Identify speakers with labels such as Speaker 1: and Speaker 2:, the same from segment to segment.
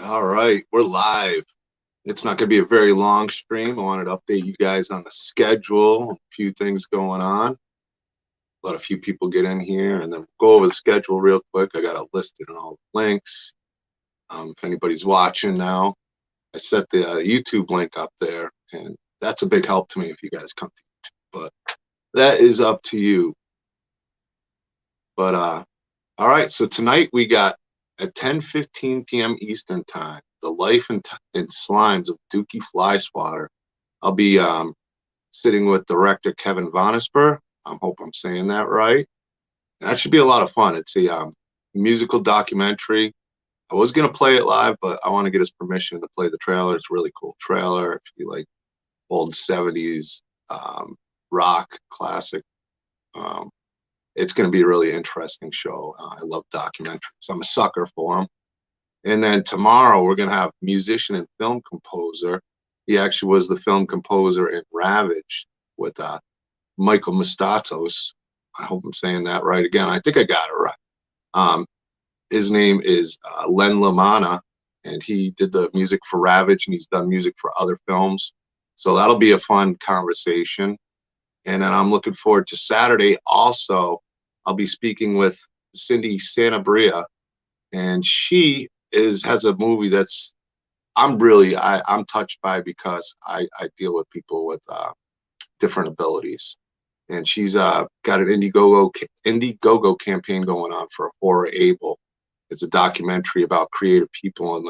Speaker 1: All right, we're live. It's not going to be a very long stream. I wanted to update you guys on the schedule, a few things going on. Let a few people get in here and then go over the schedule real quick. I got it listed in all the links. If anybody's watching now, I set the YouTube link up there, and that's a big help to me if you guys come to YouTube. But that is up to you. But all right, so tonight we got at 10:15 p.m. Eastern Time, The Life and Slimes of Dookie Flyswatter. I'll be sitting with director Kevin Vonesper. I hope I'm saying that right. That should be a lot of fun. It's a musical documentary. I was going to play it live, but I want to get his permission to play the trailer. It's a really cool trailer. If you like old 70s rock classic, it's going to be a really interesting show. I love documentaries. I'm a sucker for them. And then tomorrow we're going to have musician and film composer. He actually was the film composer in Ravaged with Michael Mustatos. I hope I'm saying that right again. I think I got it right. His name is Len Lamanna, and he did the music for Ravaged, and he's done music for other films. So that'll be a fun conversation. And then I'm looking forward to Saturday. Also, I'll be speaking with Cindy Sanabria, and she has a movie that's I'm touched by because I deal with people with different abilities, and she's got an Indiegogo campaign going on for Horror Able. It's a documentary about creative people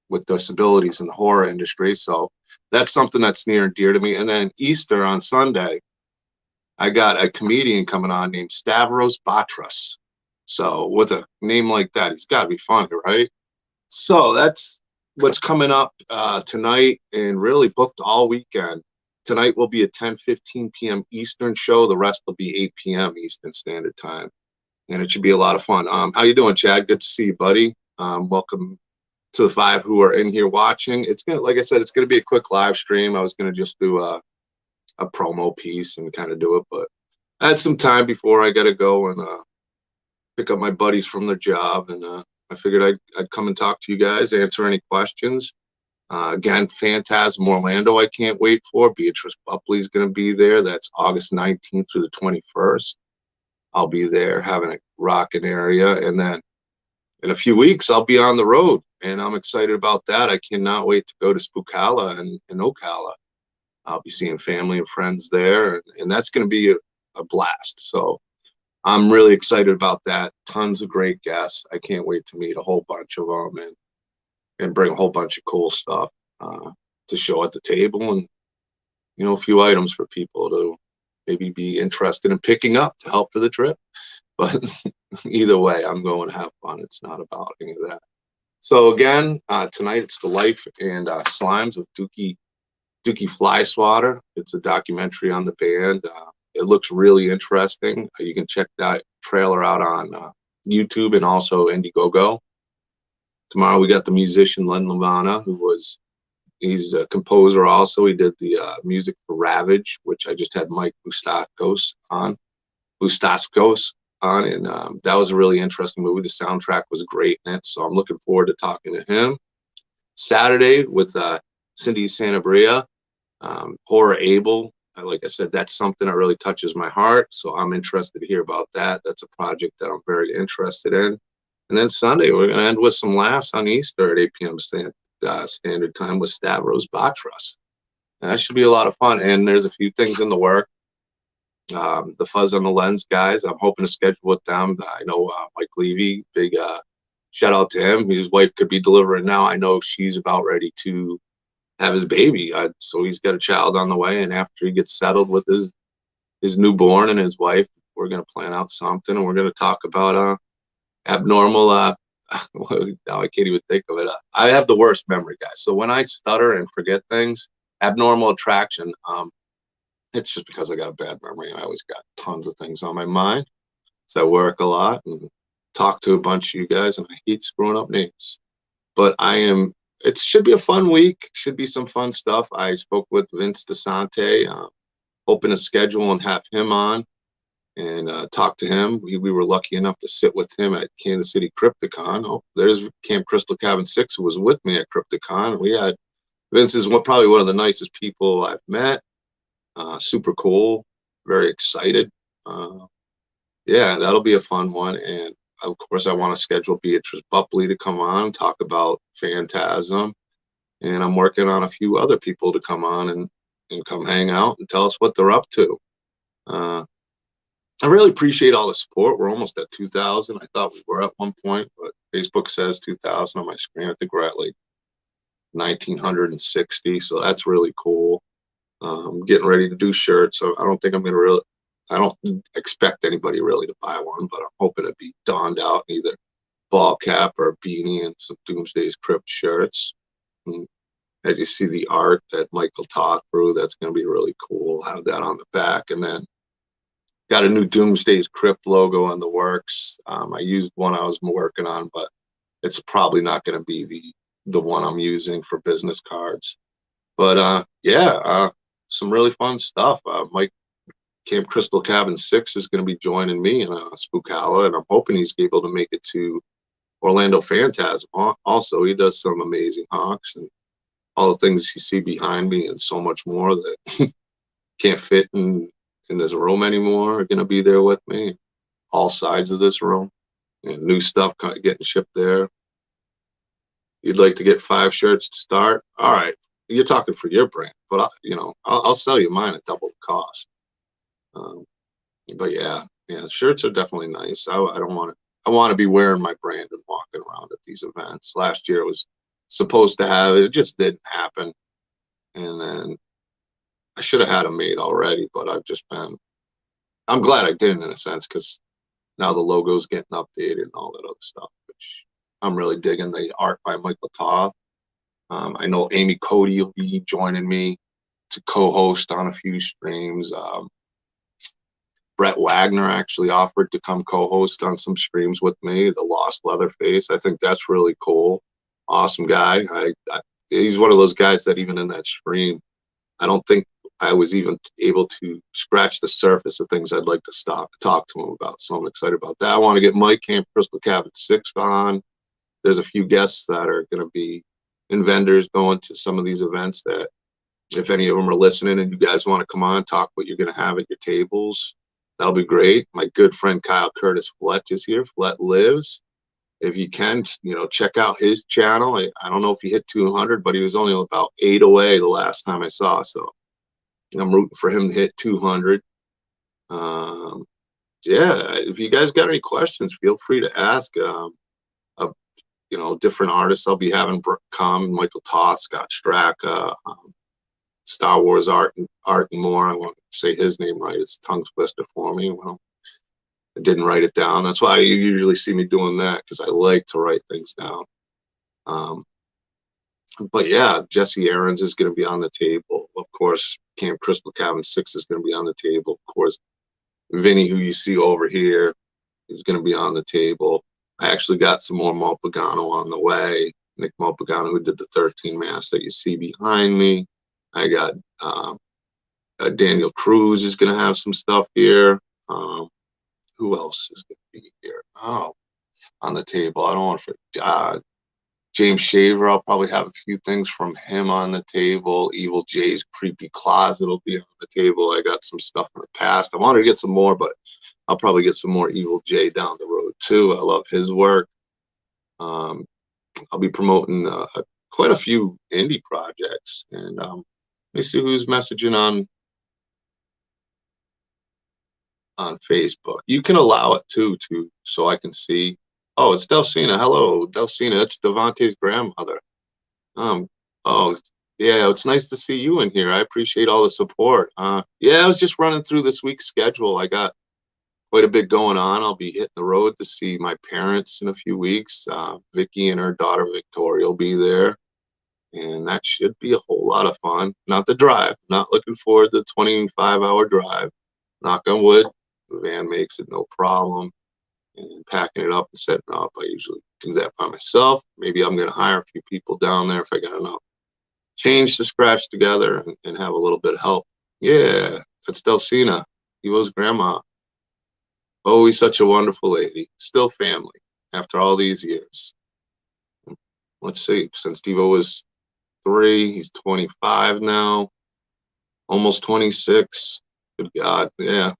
Speaker 1: with disabilities in the horror industry. So that's something that's near and dear to me. And then Easter on Sunday, I got a comedian coming on named Stavros Batras. So with a name like that, he's got to be funny, right? So that's what's coming up tonight and really booked all weekend. Tonight will be a 10:15 p.m. Eastern show. The rest will be 8 p.m. Eastern Standard Time. And it should be a lot of fun. How you doing, Chad? Good to see you, buddy. Welcome to the 5 who are in here watching. It's gonna, like I said, it's gonna be a quick live stream. I was gonna just do a promo piece and kind of do it, but I had some time before I got to go and pick up my buddies from their job, and I figured I'd come and talk to you guys, answer any questions. Again, Phantasm Orlando, I can't wait for. Beatrice Bupley's going to be there. That's August 19th through the 21st. I'll be there having a rocking area. And then in a few weeks, I'll be on the road, and I'm excited about that. I cannot wait to go to Spookala and Ocala. I'll be seeing family and friends there, and that's going to be a blast. So I'm really excited about that. Tons of great guests. I can't wait to meet a whole bunch of them and bring a whole bunch of cool stuff to show at the table, and a few items for people to maybe be interested in picking up to help for the trip. But either way, I'm going to have fun. It's not about any of that. So again, tonight it's The Life and Slimes of Dookie Flyswatter. It's a documentary on the band. It looks really interesting. You can check that trailer out on YouTube and also Indiegogo. Tomorrow we got the musician Len Lamanna, he's a composer also. He did the music for Ravage, which I just had Mike Bustascos on, and that was a really interesting movie. The soundtrack was great in it, so I'm looking forward to talking to him. Saturday with Cindy Sanabria, Horror Able. Like I said, that's something that really touches my heart, so I'm interested to hear about that. That's a project that I'm very interested in. And then Sunday, we're going to end with some laughs on Easter at 8 p.m. Standard Time with Stavros Batras. And that should be a lot of fun. And there's a few things in the work. The Fuzz on the Lens guys, I'm hoping to schedule with them. I know Mike Levy, big shout out to him. His wife could be delivering now. I know she's about ready to have his baby. So he's got a child on the way. And after he gets settled with his newborn and his wife, we're going to plan out something. And we're going to talk about abnormal. Now I can't even think of it. I have the worst memory, guys. So when I stutter and forget things, abnormal attraction, it's just because I got a bad memory. I always got tons of things on my mind. So I work a lot and talk to a bunch of you guys, and I hate screwing up names. But it should be a fun week. Should be some fun stuff. I spoke with Vince DeSante, hoping to schedule and have him on. and talked to him. We were lucky enough to sit with him at Kansas City Crypticon. Oh, there's Camp Crystal Cabin 6, who was with me at Crypticon. We had Vince is probably one of the nicest people I've met. Super cool, very excited. Yeah, that'll be a fun one. And of course, I want to schedule Beatrice Bupley to come on and talk about Phantasm. And I'm working on a few other people to come on and come hang out and tell us what they're up to. I really appreciate all the support. We're almost at 2,000. I thought we were at one point, but Facebook says 2,000 on my screen. I think we're at like 1,960. So that's really cool. Getting ready to do shirts. So I don't think I don't expect anybody really to buy one, but I'm hoping to be donned out in either ball cap or a beanie and some Doomsday's Crypt shirts. And as you see the art that Michael taught through, that's going to be really cool. Have that on the back. And then got a new Doomsday's Crypt logo on the works. I used one I was working on, but it's probably not going to be the one I'm using for business cards. But yeah, some really fun stuff. Mike Camp Crystal Cabin 6 is going to be joining me in Spookala, and I'm hoping he's able to make it to Orlando Phantasm. Also, he does some amazing hawks and all the things you see behind me and so much more that can't fit in this room anymore are going to be there with me. All sides of this room and new stuff kind of getting shipped there. You'd like to get 5 shirts to start? All right, you're talking for your brand, but I'll sell you mine at double the cost. But yeah, shirts are definitely nice. I want to be wearing my brand and walking around at these events. Last year it was supposed to have it just didn't happen, and then I should have had them made already, but I'm glad I didn't, in a sense, because now the logo's getting updated and all that other stuff, which I'm really digging. The art by Michael Toth. I know Amy Cody will be joining me to co-host on a few streams. Brett Wagner actually offered to come co-host on some streams with me, the Lost Leatherface. I think that's really cool. Awesome guy. He's one of those guys that even in that stream, I don't think I was even able to scratch the surface of things I'd like to talk to him about. So I'm excited about that. I want to get Mike Camp Crystal Cabin 6 on. There's a few guests that are going to be and vendors going to some of these events that if any of them are listening and you guys want to come on, talk what you're going to have at your tables, that'll be great. My good friend Kyle Curtis Flett is here. Flett Lives. If you can, check out his channel. I don't know if he hit 200, but he was only about 8 away the last time I saw. So I'm rooting for him to hit 200. Yeah, if you guys got any questions, feel free to ask. Different artists I'll be having come. Michael Toth, Scott Straka, Star Wars art and more. I want to say his name right. It's tongue twister for me. Well, I didn't write it down. That's why you usually see me doing that, because I like to write things down. But yeah, Jesse Aarons is going to be on the table. Of course, Camp Crystal Cabin 6 is going to be on the table. Of course, Vinny, who you see over here, is going to be on the table. I actually got some more Malpagano on the way. Nick Malpagano, who did the 13 Mass that you see behind me. I got Daniel Cruz is going to have some stuff here. Who else is going to be here? Oh, on the table. I don't want to forget. James Shaver, I'll probably have a few things from him on the table. Evil Jay's Creepy Closet will be on the table. I got some stuff in the past. I wanted to get some more, but I'll probably get some more Evil Jay down the road too. I love his work. I'll be promoting quite a few indie projects, and let me see who's messaging on Facebook. You can allow it too, so I can see. Oh, it's Delcina. Hello, Delcina. It's Devante's grandmother. Oh, yeah, it's nice to see you in here. I appreciate all the support. Yeah, I was just running through this week's schedule. I got quite a bit going on. I'll be hitting the road to see my parents in a few weeks. Vicky and her daughter Victoria will be there, and that should be a whole lot of fun. Not the drive. Not looking forward to the 25-hour drive. Knock on wood. The van makes it no problem. And packing it up and setting it up, I usually do that by myself. Maybe I'm going to hire a few people down there if I got enough change to scratch together and have a little bit of help. Yeah, that's Delcina, Evo's grandma. Always such a wonderful lady. Still family after all these years. Let's see, since Devo was 3, he's 25 now, almost 26. Good God, yeah.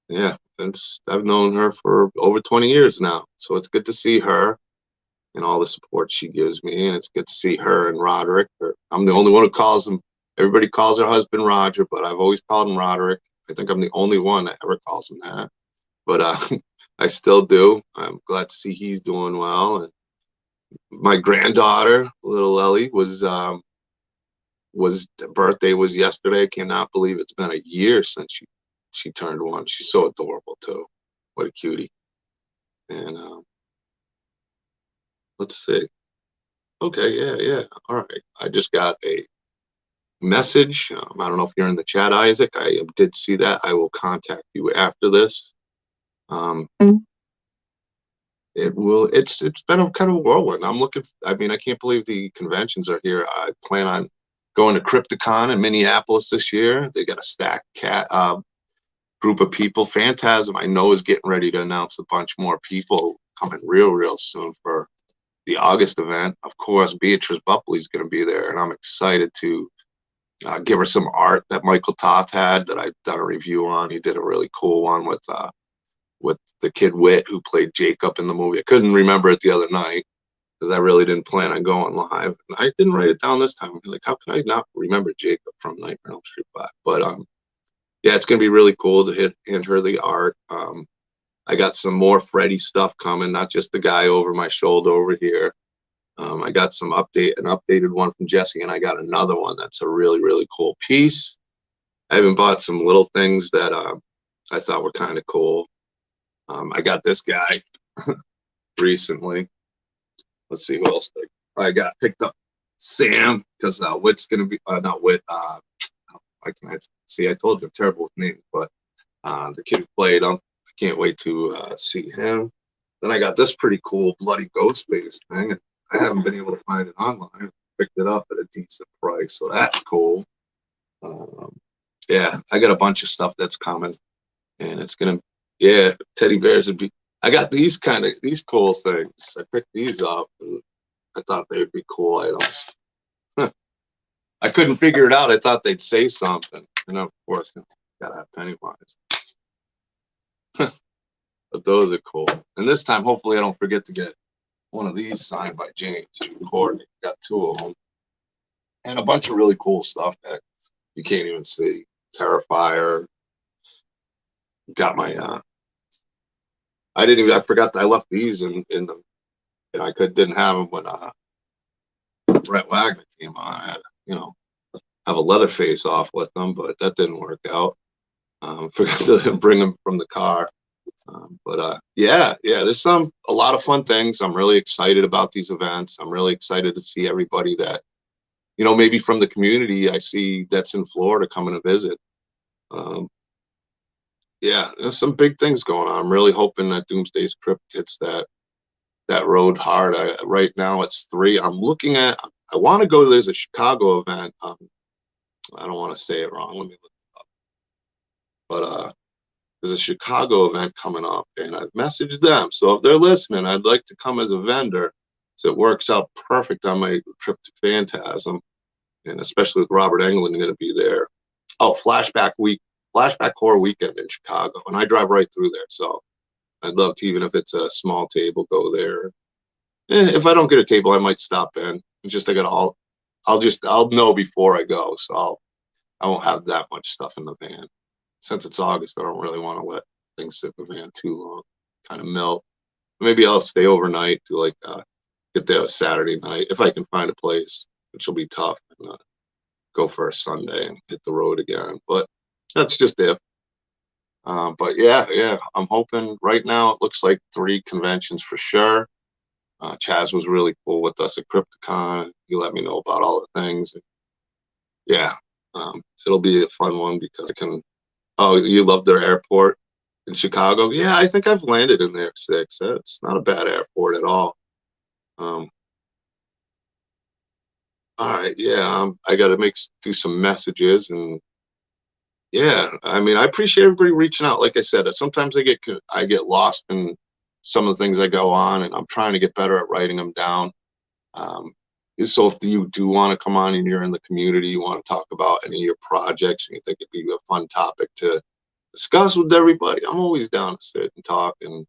Speaker 1: Yeah, I've known her for over 20 years now. So it's good to see her and all the support she gives me. And it's good to see her and Roderick. I'm the only one who calls him. Everybody calls her husband Roger, but I've always called him Roderick. I think I'm the only one that ever calls him that. But I still do. I'm glad to see he's doing well. And my granddaughter, little Ellie, was birthday was yesterday. I cannot believe it's been a year since she turned 1. She's so adorable too. What a cutie. And let's see. Okay, yeah. All right. I just got a message. I don't know if you're in the chat, Isaac. I did see that. I will contact you after this. It's been a kind of a whirlwind. I mean, I can't believe the conventions are here. I plan on going to Crypticon in Minneapolis this year. They got a stacked group of people. Phantasm, I know, is getting ready to announce a bunch more people coming real soon for the August event. Of course, Beatrice Buckley's going to be there, and I'm excited to give her some art that Michael Toth had that I've done a review on. He did a really cool one with the kid Wit who played Jacob in the movie. I couldn't remember it the other night because I really didn't plan on going live. And I didn't write it down this time. I'm like, how can I not remember Jacob from Nightmare on Elm Street 5? But yeah, it's going to be really cool to hand her the art. I got some more Freddy stuff coming, not just the guy over my shoulder over here. I got an updated one from Jesse, and I got another one that's a really cool piece. I even bought some little things that I thought were kind of cool. I got this guy recently. Let's see who else I got picked up. Sam, because Wit's gonna be not Wit. I told you I'm terrible with names, but the kid who played him. I can't wait to see him. Then I got this pretty cool bloody ghost face thing. And I haven't been able to find it online. Picked it up at a decent price, so that's cool. Yeah, I got a bunch of stuff that's coming, and it's gonna. Yeah, teddy bears would be. I got these cool things. I picked these up, and I thought they'd be cool items. I couldn't figure it out. I thought they'd say something, and of course, gotta have Pennywise. But those are cool. And this time, hopefully, I don't forget to get one of these signed by James. Recording. Got 2 of them, and a bunch of really cool stuff that you can't even see. Terrifier. Got my. I forgot that I left these in the. And I didn't have them when Brett Wagner came on. I had, have a Leatherface off with them, but that didn't work out. Forgot to bring them from the car. Yeah, there's a lot of fun things. I'm really excited about these events. I'm really excited to see everybody that, maybe from the community I see that's in Florida coming to visit. Yeah, there's some big things going on. I'm really hoping that Doomsday's Crypt hits that road hard. Right now it's 3. I'm looking at. I want to go. There's a Chicago event. I don't want to say it wrong. Let me look it up. But there's a Chicago event coming up, and I've messaged them. So if they're listening, I'd like to come as a vendor. So it works out perfect on my trip to Phantasm, and especially with Robert Englund going to be there. Oh, Flashback Horror Weekend in Chicago, and I drive right through there. So I'd love to, even if it's a small table, go there. If I don't get a table, I might stop in. It's just I'll know before I go, so I won't have that much stuff in the van. Since it's August, I don't really want to let things sit in the van too long, kind of melt. Maybe I'll stay overnight to get there Saturday night if I can find a place, which will be tough, and go for a Sunday and hit the road again. But that's just if. But yeah, I'm hoping right now it looks like 3 conventions for sure. Chaz was really cool with us at Crypticon. He let me know about all the things. Yeah, it'll be a fun one because I can. Oh, you love their airport in Chicago? Yeah, I think I've landed in there 6. It's not a bad airport at all. All right, yeah, I got to do some messages, and Yeah, I mean, I appreciate everybody reaching out. Like I said, sometimes I get lost in some of the things I go on, and I'm trying to get better at writing them down. Um, so if you do want to come on and you're in the community, you want to talk about any of your projects, and you think it'd be a fun topic to discuss with everybody, I'm always down to sit and talk and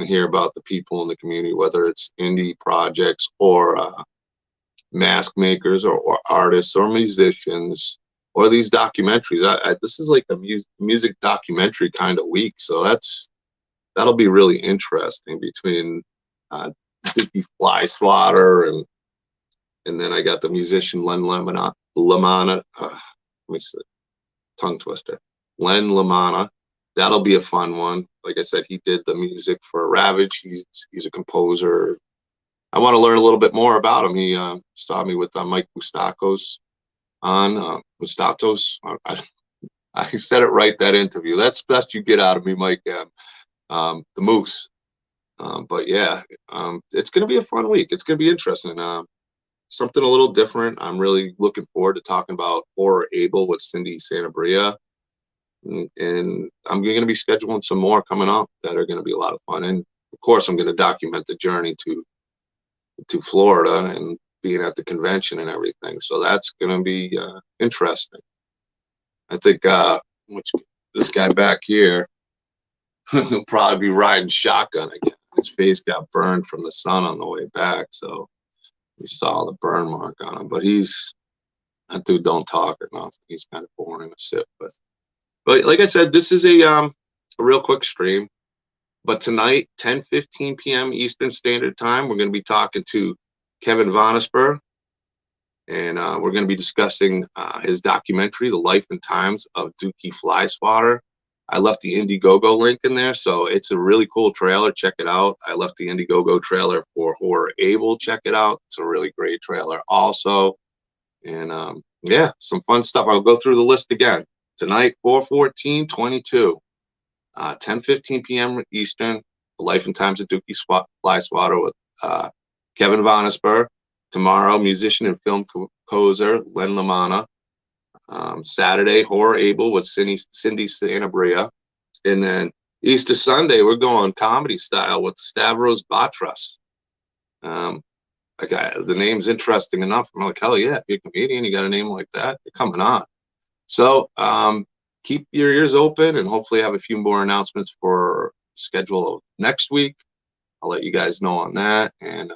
Speaker 1: hear about the people in the community, whether it's indie projects or mask makers or artists or musicians or these documentaries. This is like a music documentary kind of week, so that'll be really interesting between Dickie Fly Swatter and then I got the musician Len Lamanna. Let me see, tongue twister. Len Lamanna. That'll be a fun one. Like I said, he did the music for Ravage. He's a composer. I want to learn a little bit more about him. He saw me with Mike Mustakos on Mustatos. I said it right that interview. That's best you get out of me, Mike. The Moose. But yeah, it's going to be a fun week. It's going to be interesting. Something a little different. I'm really looking forward to talking about Horror Able with Cindy Sanabria. And I'm going to be scheduling some more coming up that are going to be a lot of fun. And of course, I'm going to document the journey to Florida and being at the convention and everything. So that's going to be interesting. I think this guy back here will probably be riding shotgun again. His face got burned from the sun on the way back. So we saw the burn mark on him. But that dude don't talk or nothing. He's kind of boring to sit with. But like I said, this is a real quick stream. But tonight, 10:15 p.m. Eastern Standard Time, we're going to be talking to Kevin Vonesper, and we're going to be discussing his documentary, The Life and Times of Dookie Flyswatter. I left the Indiegogo link in there, so it's a really cool trailer. Check it out. I left the Indiegogo trailer for Horror Able. Check it out. It's a really great trailer also. And yeah, some fun stuff. I'll go through the list again. Tonight, 4/14/22. 10:15 p.m. Eastern, The Life and Times of Dookie Flyswatter with Kevin Vonesper. Tomorrow, musician and film composer Len Lamanna. Saturday, Horror Able with Cindy Sanabria. And then Easter Sunday, we're going comedy style with Stavros Batras. The name's interesting enough. I'm like, hell yeah, if you're a comedian, you got a name like that, you're coming on. So keep your ears open and hopefully have a few more announcements for schedule of next week. I'll let you guys know on that. And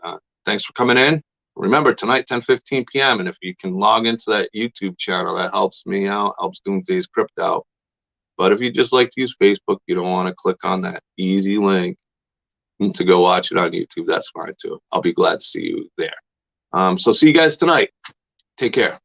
Speaker 1: thanks for coming in. Remember, tonight, 10:15 p.m. And if you can log into that YouTube channel, that helps me out, helps Doomsday's Crypt out. But if you just like to use Facebook, you don't want to click on that easy link to go watch it on YouTube, that's fine too. I'll be glad to see you there. So see you guys tonight. Take care.